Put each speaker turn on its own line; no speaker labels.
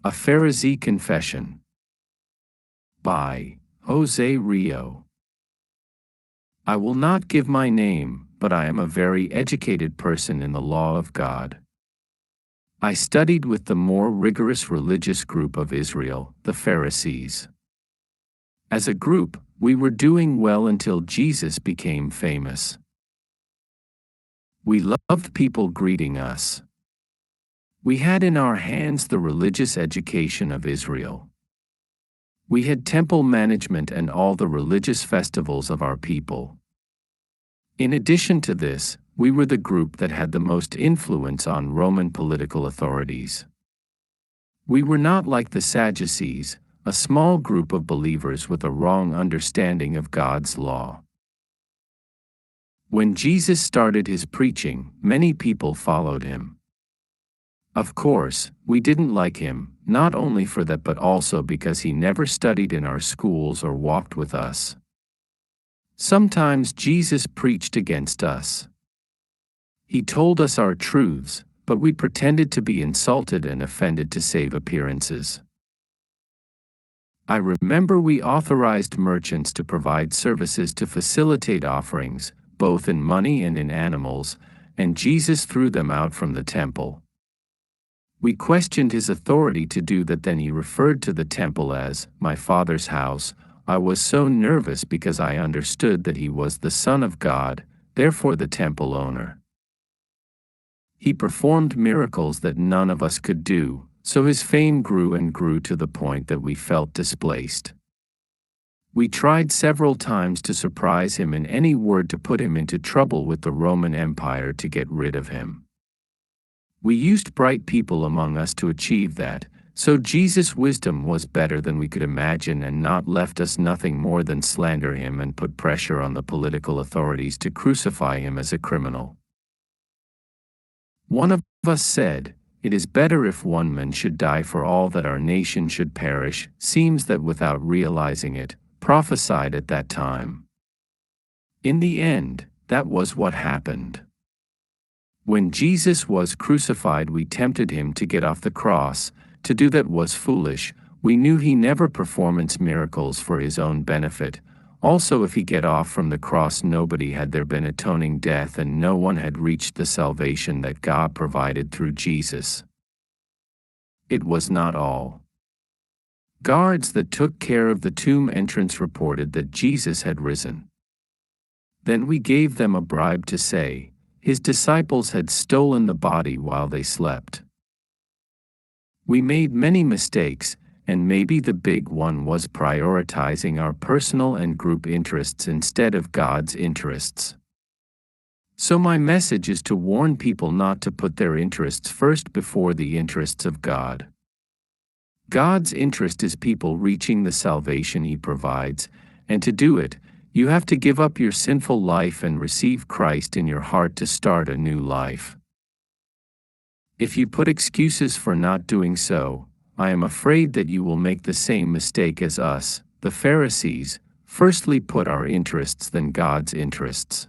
A Pharisee Confession by Jose Rio. I will not give my name, but I am a very educated person in the law of God. I studied with the more rigorous religious group of Israel, the Pharisees. As a group, we were doing well until Jesus became famous. We loved people greeting us. We had in our hands the religious education of Israel. We had temple management and all the religious festivals of our people. In addition to this, we were the group that had the most influence on Roman political authorities. We were not like the Sadducees, a small group of believers with a wrong understanding of God's law. When Jesus started his preaching, many people followed him. Of course, we didn't like him, not only for that but also because he never studied in our schools or walked with us. Sometimes Jesus preached against us. He told us our truths, but we pretended to be insulted and offended to save appearances. I remember we authorized merchants to provide services to facilitate offerings, both in money and in animals, and Jesus threw them out from the temple. We questioned his authority to do that. Then he referred to the temple as my Father's house. I was so nervous because I understood that he was the Son of God, therefore the temple owner. He performed miracles that none of us could do, so his fame grew and grew to the point that we felt displaced. We tried several times to surprise him in any word to put him into trouble with the Roman Empire to get rid of him. We used bright people among us to achieve that, so Jesus' wisdom was better than we could imagine and not left us nothing more than slander him and put pressure on the political authorities to crucify him as a criminal. One of us said, "It is better if one man should die for all that our nation should perish," seems that without realizing it, prophesied at that time. In the end, that was what happened. When Jesus was crucified, we tempted him to get off the cross. To do that was foolish. We knew he never performed miracles for his own benefit. Also, if he get off from the cross, nobody had there been atoning death and no one had reached the salvation that God provided through Jesus. It was not all. Guards that took care of the tomb entrance reported that Jesus had risen. Then we gave them a bribe to say, his disciples had stolen the body while they slept. We made many mistakes, and maybe the big one was prioritizing our personal and group interests instead of God's interests. So my message is to warn people not to put their interests first before the interests of God. God's interest is people reaching the salvation he provides, and to do it, you have to give up your sinful life and receive Christ in your heart to start a new life. If you put excuses for not doing so, I am afraid that you will make the same mistake as us, the Pharisees, firstly put our interests than God's interests.